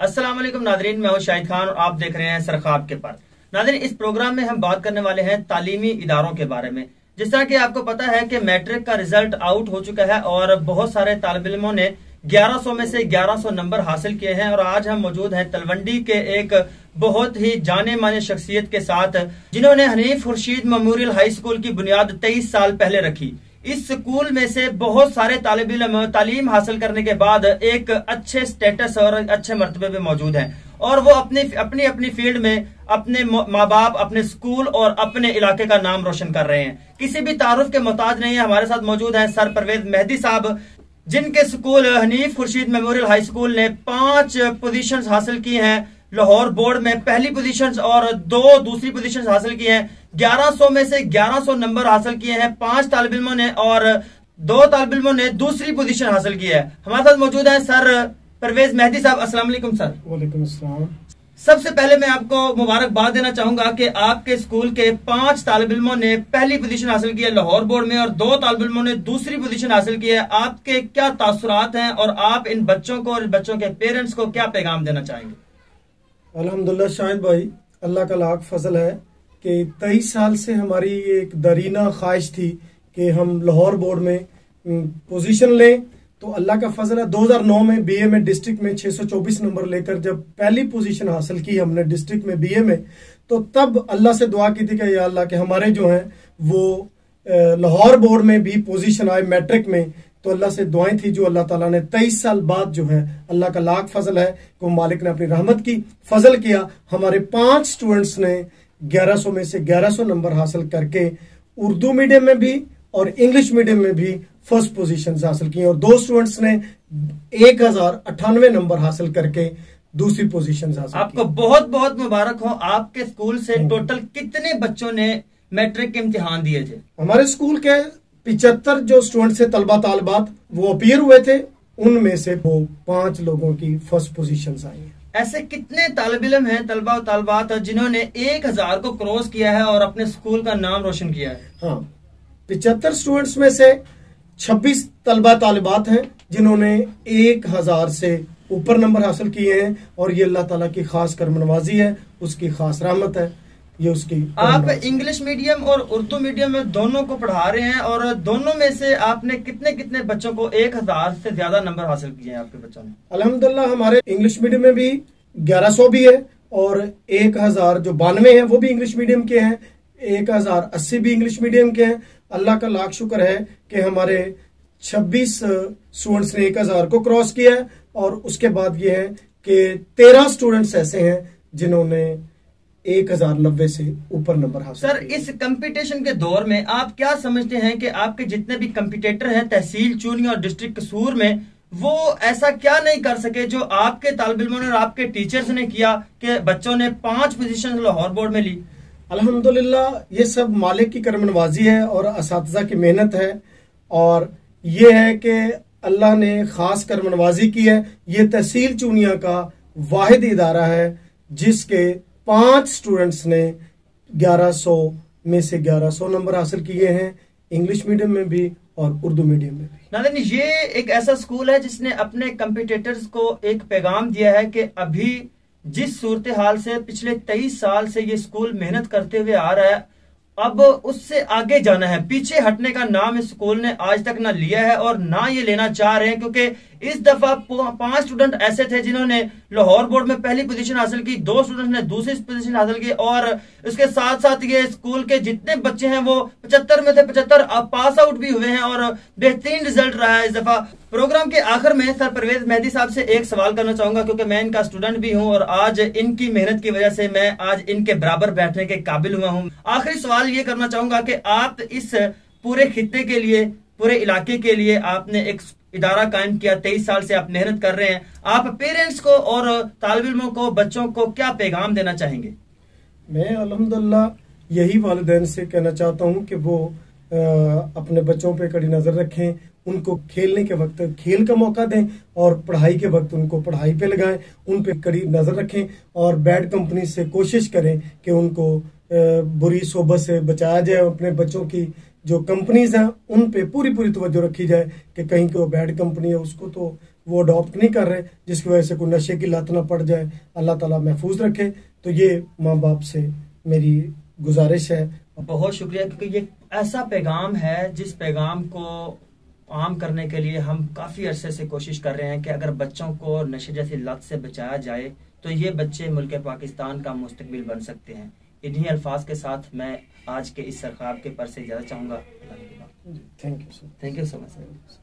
अस्सलाम वालेकुम नादरीन, मैं हूं शाहिद खान और आप देख रहे हैं सरखाब के पास। नादरीन, इस प्रोग्राम में हम बात करने वाले हैं तालीमी इदारों के बारे में। जिस तरह कि आपको पता है कि मैट्रिक का रिजल्ट आउट हो चुका है और बहुत सारे तालिब इल्मों ने 1100 में से 1100 नंबर हासिल किए हैं। और आज हम मौजूद हैं तलवंडी के एक बहुत ही जाने माने शख्सियत के साथ, जिन्होंने Hanif Khurshid memorial high school की बुनियाद 23 साल पहले रखी। इस स्कूल में से बहुत सारे तालिब इल्म तालीम हासिल करने के बाद एक अच्छे स्टेटस और अच्छे मर्तबे पे मौजूद हैं और वो अपनी अपनी फील्ड में अपने माँ बाप, अपने स्कूल और अपने इलाके का नाम रोशन कर रहे हैं। किसी भी तारुफ के मोहताज नहीं है। हमारे साथ मौजूद हैं सर परवेज मेहदी साहब, जिनके school Hanif Khurshid memorial high school ने 5 पोजीशंस हासिल की हैं। लाहौर बोर्ड में पहली पोजीशंस और 2 दूसरी पोजीशंस हासिल की हैं। 1100 में से 1100 नंबर हासिल किए हैं 5 तालिब इल्मों ने और 2 तालिब इल्मों ने दूसरी पोजीशन हासिल की है। हमारे साथ मौजूद है सर परवेज मेहदी साहब। अस्सलाम वालेकुम सर। वालेकुम अस्सलाम। सबसे पहले मैं आपको मुबारकबाद देना चाहूंगा कि आपके स्कूल के 5 तालिब इल्मों ने पहली पोजीशन हासिल की है लाहौर बोर्ड में और 2 तालिब इल्मों ने दूसरी पोजीशन हासिल की है। आपके क्या तासुरात हैं और आप इन बच्चों को और बच्चों के पेरेंट्स को क्या पैगाम देना चाहेंगे? अल्हम्दुलिल्लाह शाहिद भाई, अल्लाह का लाख फजल है कि 23 साल से हमारी एक दरीना ख्वाहिश थी कि हम लाहौर बोर्ड में पोजीशन लें। तो अल्लाह का फजल है, 2009 में बीए में डिस्ट्रिक्ट में 624 नंबर लेकर जब पहली पोजीशन हासिल की हमने डिस्ट्रिक्ट में बीए में, तो तब अल्लाह से दुआ की थी कि या अल्लाह के हमारे जो हैं वो लाहौर बोर्ड में भी पोजीशन आए मैट्रिक में। तो अल्लाह से दुआएं थी जो अल्लाह ताला ने 23 साल बाद जो है, अल्लाह का लाख फजल है कि मालिक ने अपनी रहमत की फजल किया। हमारे 5 स्टूडेंट्स ने 1100 में से 1100 नंबर हासिल करके उर्दू मीडियम में भी और इंग्लिश मीडियम में भी फर्स्ट पोजीशन हासिल की और 2 स्टूडेंट्स ने 1098 नंबर हासिल करके दूसरी पोजीशन हासिल की। आपको बहुत बहुत मुबारक हो। आपके स्कूल से टोटल कितने बच्चों ने मैट्रिक के इम्तिहान दिए थे? हमारे स्कूल के 75 जो स्टूडेंट थे तलबा तालिबात, वो अपीयर हुए थे। उनमें से वो 5 लोगों की फर्स्ट पोजीशन आई है। ऐसे कितने तालिब इल्म हैं, तलबा और तालिबात जिन्होंने 1000 को क्रॉस किया है और अपने स्कूल का नाम रोशन किया है? हाँ, 75 स्टूडेंट्स में से 26 तलबा तालिबात हैं जिन्होंने 1000 से ऊपर नंबर हासिल किए हैं और ये अल्लाह ताला की खास करमनवाजी है, उसकी खास रहमत है, ये उसकी। आप इंग्लिश मीडियम और उर्दू मीडियम में दोनों को पढ़ा रहे हैं और दोनों में से आपने कितने कितने बच्चों को 1000 से ज्यादा नंबर हासिल किए हैं आपके बच्चों ने? अल्हम्दुलिल्लाह हमारे इंग्लिश मीडियम में भी 1100 भी है और 1000 जो 92 है वो भी इंग्लिश मीडियम के हैं, 1080 भी इंग्लिश मीडियम के हैं। अल्लाह का लाख शुक्र है कि हमारे 26 स्टूडेंट्स ने 1000 को क्रॉस किया है और उसके बाद ये है कि 13 स्टूडेंट्स ऐसे हैं जिन्होंने 1090 से ऊपर नंबर हासिल। सर, इस कंपटीशन के दौर में आप क्या समझते हैं कि आपके जितने भी कंपटीटर हैं तहसील चूनी और डिस्ट्रिक्ट कसूर में, वो ऐसा क्या नहीं कर सके जो आपके तालिब इल्मों ने और आपके टीचर्स ने किया कि बच्चों ने 5 पोजीशन लाहौर बोर्ड में ली? अल्हम्दुलिल्लाह ये सब मालिक की करमनवाजी है और असातिज़ा की मेहनत है और ये है कि अल्लाह ने खास करमनवाजी की है। ये तहसील चूनिया का वाहिद इदारा है जिसके 5 स्टूडेंट्स ने 1100 में से 1100 नंबर हासिल किए हैं, इंग्लिश मीडियम में भी और उर्दू मीडियम में भी। नादरीन, ये एक ऐसा स्कूल है जिसने अपने कंपटीटर्स को एक पैगाम दिया है कि अभी जिस सूरत हाल से पिछले 23 साल से ये स्कूल मेहनत करते हुए आ रहा है, अब उससे आगे जाना है। पीछे हटने का नाम इस स्कूल ने आज तक ना लिया है और ना ये लेना चाह रहे हैं, क्योंकि इस दफा 5 स्टूडेंट ऐसे थे जिन्होंने लाहौर बोर्ड में पहली पोजीशन हासिल की, 2 स्टूडेंट ने दूसरी पोजीशन हासिल की और उसके साथ साथ ये स्कूल के जितने बच्चे हैं वो 75 में से 75 पास आउट भी हुए हैं और बेहतरीन रिजल्ट रहा है इस दफा। प्रोग्राम के आखिर में सर परवेज मेहदी साहब से एक सवाल करना चाहूंगा, क्योंकि मैं इनका स्टूडेंट भी हूं और आज इनकी मेहनत की वजह से मैं आज इनके बराबर बैठने के काबिल हुआ हूं। आखिरी सवाल ये करना चाहूंगा कि आप इस पूरे खित्ते के लिए, पूरे इलाके के लिए आपने एक इदारा कायम किया, 23 साल से आप मेहनत कर रहे हैं, आप पेरेंट्स को और तालिब इल्मों को, बच्चों को क्या पैगाम देना चाहेंगे? मैं अल्हम्दुलिल्लाह यही वालिदैन से कहना चाहता हूं कि वो अपने बच्चों पे कड़ी नजर रखें, उनको खेलने के वक्त खेल का मौका दें और पढ़ाई के वक्त उनको पढ़ाई पे लगाएं, उन पे कड़ी नजर रखें और बैड कंपनी से कोशिश करें कि उनको बुरी सोबत से बचाया जाए। अपने बच्चों की जो कंपनीज हैं उन पे पूरी तवज्जो रखी जाए कि कहीं को बैड कंपनी है उसको तो वो अडॉप्ट नहीं कर रहे, जिसकी वजह से कोई नशे की लत ना पड़ जाए। अल्लाह ताला महफूज रखे। तो ये माँ बाप से मेरी गुजारिश है। बहुत शुक्रिया, क्योंकि ये ऐसा पैगाम है जिस पैगाम को आम करने के लिए हम काफी अरसे से कोशिश कर रहे हैं कि अगर बच्चों को नशे जैसी लत से बचाया जाए तो ये बच्चे मुल्क पाकिस्तान का मुस्तकबिल बन सकते हैं। इन्हीं अल्फाज के साथ मैं आज के इस सरखाब के पर से इजाजत चाहूंगा। Thank you sir. Thank you so much.